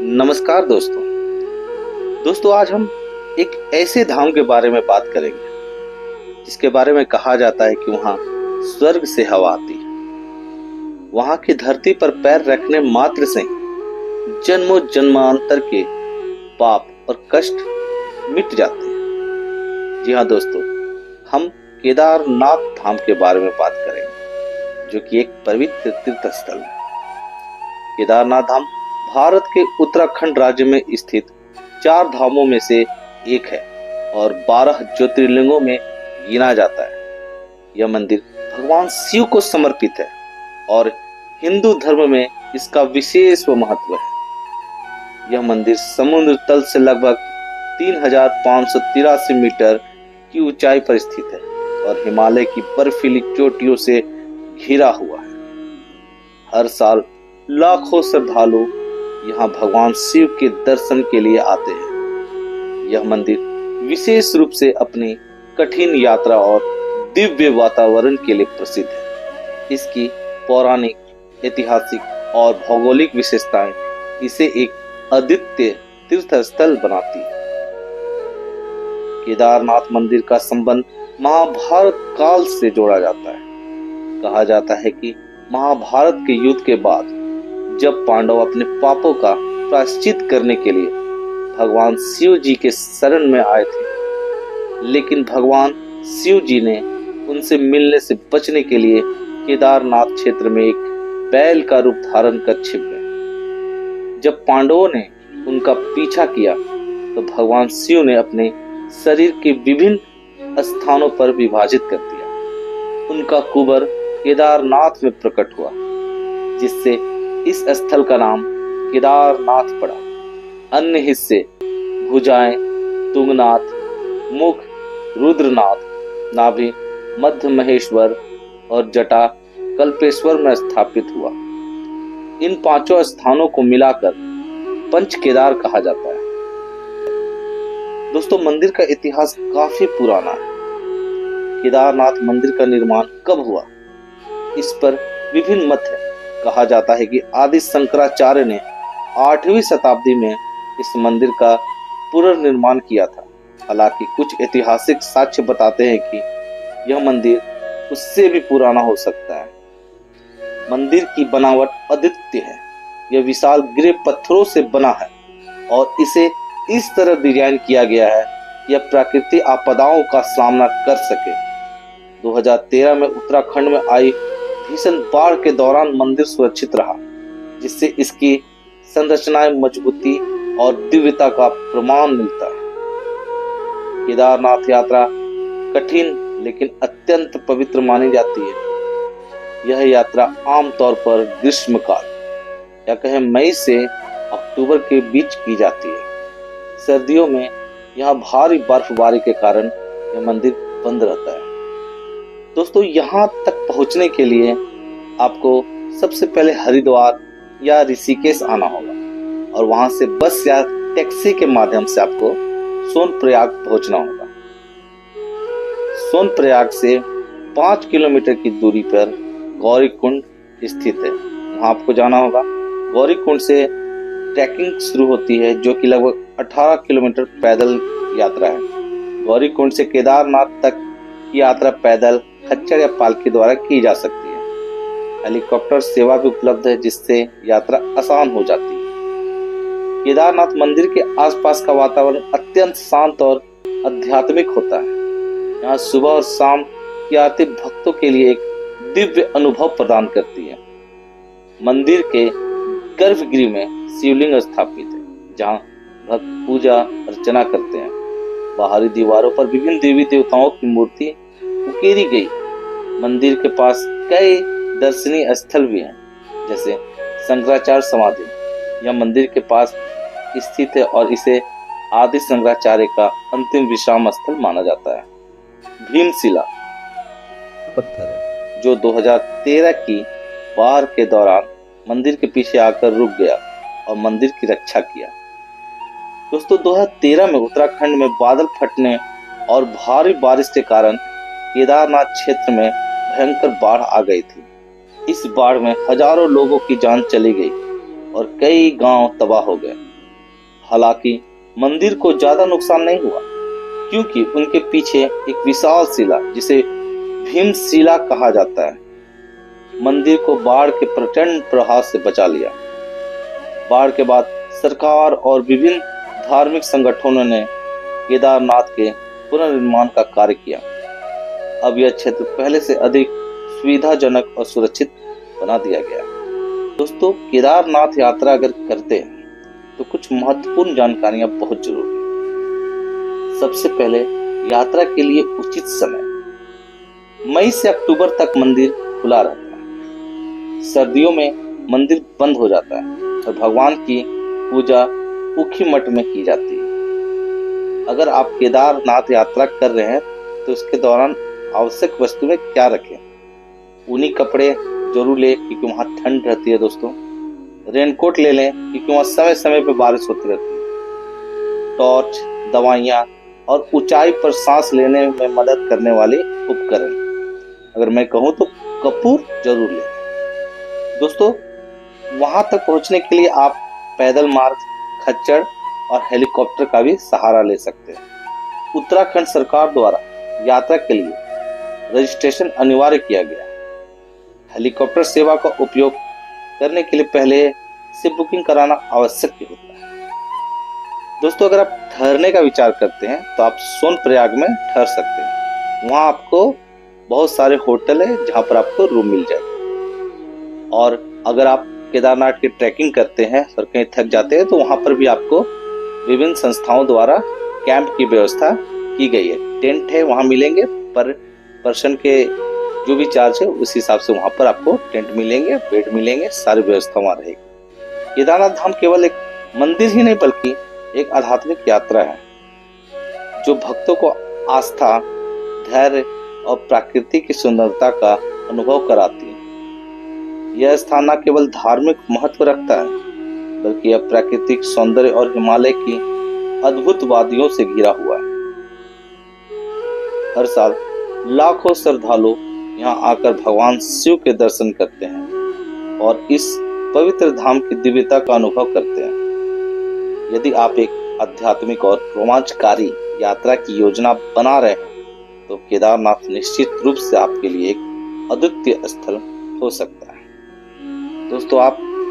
नमस्कार दोस्तों। आज हम एक ऐसे धाम के बारे में बात करेंगे जिसके बारे में कहा जाता है कि वहाँ स्वर्ग से हवा आती है। वहाँ की धरती पर पैर रखने मात्र से ही जन्मों जन्मांतर के पाप और कष्ट मिट जाते हैं। जी हाँ दोस्तों, हम केदारनाथ धाम के बारे में बात करेंगे जो कि एक पवित्र तीर्थ स्थल है। केदारनाथ धाम भारत के उत्तराखंड राज्य में स्थित 4 धामों में से एक है और 12 ज्योतिर्लिंगों में गिना जाता है। यह मंदिर भगवान शिव को समर्पित है और हिंदू धर्म में इसका विशेष महत्व है। यह मंदिर समुद्र तल से लगभग 3583 मीटर की ऊंचाई पर स्थित है और हिमालय की बर्फीली चोटियों से घिरा हुआ है। हर साल लाखों श्रद्धालु यहाँ भगवान शिव के दर्शन के लिए आते हैं। यह मंदिर विशेष रूप से अपनी कठिन यात्रा और दिव्य वातावरण के लिए प्रसिद्ध है। इसकी पौराणिक, ऐतिहासिक और भौगोलिक विशेषताएं इसे एक अद्वितीय तीर्थ स्थल बनाती है। केदारनाथ मंदिर का संबंध महाभारत काल से जोड़ा जाता है। कहा जाता है कि महाभारत के युद्ध के बाद जब पांडव अपने पापों का प्रायश्चित करने के लिए भगवान शिव जी के शरण में आए थे, लेकिन भगवान शिव जी ने उनसे मिलने से बचने के लिए केदारनाथ क्षेत्र में एक बैल का रूप धारण कर छिप गए। जब पांडवों ने उनका पीछा किया तो भगवान शिव ने अपने शरीर के विभिन्न स्थानों पर विभाजित कर दिया। उनका कुबर केदारनाथ में प्रकट हुआ, जिससे इस स्थल का नाम केदारनाथ पड़ा। अन्य हिस्से भुजाएं, तुंगनाथ, मुख, रुद्रनाथ, नाभि, मध्य महेश्वर और जटा कल्पेश्वर में स्थापित हुआ। इन 5 स्थानों को मिलाकर पंच केदार कहा जाता है। दोस्तों, मंदिर का इतिहास काफी पुराना है। केदारनाथ मंदिर का निर्माण कब हुआ, इस पर विभिन्न मत है। कहा जाता है कि आदि शंकराचार्य ने 8वीं शताब्दी में इस मंदिर का पुनर्निर्माण किया था। हालांकि कुछ ऐतिहासिक साक्ष्य बताते हैं कि यह मंदिर उससे भी पुराना हो सकता है। मंदिर की बनावट अद्वितीय है। यह विशाल गिरे पत्थरों से बना है और इसे इस तरह डिजाइन किया गया है कि यह प्राकृतिक आपदाओं का सामना कर सके। 2013 में उत्तराखंड में आई भीषण बाढ़ के दौरान मंदिर सुरक्षित रहा, जिससे इसकी संरचनाएं मजबूती और दिव्यता का प्रमाण मिलता है। केदारनाथ यात्रा कठिन लेकिन अत्यंत पवित्र मानी जाती है। यह यात्रा आमतौर पर ग्रीष्मकाल या कहें मई से अक्टूबर के बीच की जाती है। सर्दियों में यहाँ भारी बर्फबारी के कारण यह मंदिर बंद रहता है। दोस्तों, यहाँ तक पहुँचने के लिए आपको सबसे पहले हरिद्वार या ऋषिकेश आना होगा और वहां से बस या टैक्सी के माध्यम से आपको सोनप्रयाग पहुंचना होगा। सोनप्रयाग से 5 किलोमीटर की दूरी पर गौरीकुंड स्थित है। वहां आपको जाना होगा। गौरीकुंड से ट्रैकिंग शुरू होती है, जो कि लगभग 18 किलोमीटर पैदल यात्रा है। गौरीकुंड से केदारनाथ तक की यात्रा पैदल, खच्चर या पालकी द्वारा की जा सकती है। हेलीकॉप्टर सेवा भी उपलब्ध है, जिससे यात्रा आसान हो जाती है। केदारनाथ मंदिर के आसपास का वातावरण अत्यंत शांत और आध्यात्मिक होता है। यहाँ सुबह और शाम की आरती भक्तों के लिए एक दिव्य अनुभव प्रदान करती है। मंदिर के गर्भगृह में शिवलिंग स्थापित है, जहाँ भक्त पूजा अर्चना करते हैं। बाहरी दीवारों पर विभिन्न देवी देवताओं की मूर्ति उकेरी गई। मंदिर के पास कई दर्शनीय स्थल भी हैं, जैसे शंकराचार्य समाधि। यह मंदिर के पास स्थित है और इसे आदि शंकराचार्य का अंतिम विश्राम स्थल माना जाता है। भीमशिला पत्थर है, जो 2013 की बाढ़ के दौरान मंदिर के पीछे आकर रुक गया और मंदिर की रक्षा किया। दोस्तों, 2013 में उत्तराखंड में बादल फटने और भारी बारिश के कारण केदारनाथ क्षेत्र में भयंकर बाढ़ आ गई थी। इस बाढ़ में हजारों लोगों की जान चली गई और कई गांव तबाह हो गए। हालांकि मंदिर को ज्यादा नुकसान नहीं हुआ, क्योंकि उनके पीछे एक विशाल शिला जिसे भीमशिला कहा जाता है मंदिर को बाढ़ के प्रचंड प्रहार से बचा लिया। बाढ़ के बाद सरकार और विभिन्न धार्मिक संगठनों ने केदारनाथ के पुनर्निर्माण का कार्य किया। अब यह क्षेत्र पहले से अधिक सुविधाजनक और सुरक्षित बना दिया गया। दोस्तों, केदारनाथ यात्रा अगर करते हैं तो कुछ महत्वपूर्ण जानकारियां बहुत जरूरी है। सबसे पहले, यात्रा के लिए उचित समय। मई से अक्टूबर तक मंदिर खुला रहता है। सर्दियों में मंदिर बंद हो जाता है और भगवान की पूजा उखी मठ में की जाती है। अगर आप केदारनाथ यात्रा कर रहे हैं तो इसके दौरान आवश्यक वस्तुएं क्या रखें? ऊनी कपड़े जरूर लें क्योंकि वहां ठंड रहती है। दोस्तों, रेनकोट ले लें क्योंकि वहां समय समय पर बारिश होती रहती है। टॉर्च, दवाइयाँ और ऊंचाई पर सांस लेने में मदद करने वाले उपकरण, अगर मैं कहूँ तो कपूर जरूर लें। दोस्तों, वहां तक पहुंचने के लिए आप पैदल मार्ग, खच्चर और हेलीकॉप्टर का भी सहारा ले सकते हैं। उत्तराखंड सरकार द्वारा यात्रा के लिए रजिस्ट्रेशन अनिवार्य किया गया है। हेलीकॉप्टर सेवा का उपयोग करने के लिए पहले से बुकिंग कराना आवश्यक होता है। दोस्तों, अगर आप ठहरने का विचार करते हैं तो आप सोनप्रयाग में ठहर सकते हैं। वहां आपको बहुत सारे होटल है जहां पर आपको रूम मिल जाएगा। और अगर आप केदारनाथ की ट्रैकिंग करते हैं और कहीं थक जाते हैं तो वहां पर भी आपको विभिन्न संस्थाओं द्वारा कैंप की व्यवस्था की गई है। टेंट है, वहां मिलेंगे, पर पर्सन के जो भी चार्ज है उस हिसाब से वहां पर आपको टेंट मिलेंगे, बेड मिलेंगे, सारी व्यवस्था वहां रहेगी। केदारनाथ धाम केवल एक मंदिर ही नहीं बल्कि एक आध्यात्मिक यात्रा है जो भक्तों को आस्था, धैर्य और प्रकृति की सुंदरता का अनुभव कराती है। यह स्थान न केवल धार्मिक महत्व रखता है बल्कि यह प्राकृतिक सौंदर्य और हिमालय की अद्भुत वादियों से घिरा हुआ है। हर साल लाखों श्रद्धालु यहाँ आकर भगवान शिव के दर्शन करते हैं और इस पवित्र धाम की दिव्यता का अनुभव करते हैं। यदि आप एक आध्यात्मिक और रोमांचकारी यात्रा की योजना बना रहे हैं तो केदारनाथ निश्चित रूप से आपके लिए एक अद्वितीय स्थल हो सकता है। दोस्तों,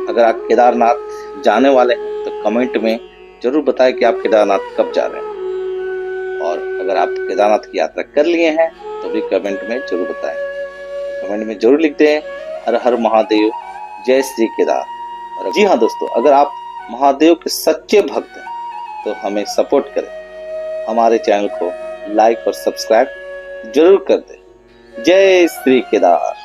अगर आप केदारनाथ जाने वाले हैं तो कमेंट में जरूर बताएं कि आप केदारनाथ कब जा रहे हैं, और अगर आप केदारनाथ की यात्रा कर लिए हैं तो भी कमेंट में जरूर बताएं। कमेंट में जरूर लिखते हैं हर हर महादेव, जय श्री केदार। जी हाँ दोस्तों, अगर आप महादेव के सच्चे भक्त हैं तो हमें सपोर्ट करें, हमारे चैनल को लाइक और सब्सक्राइब जरूर कर दें। जय श्री केदार।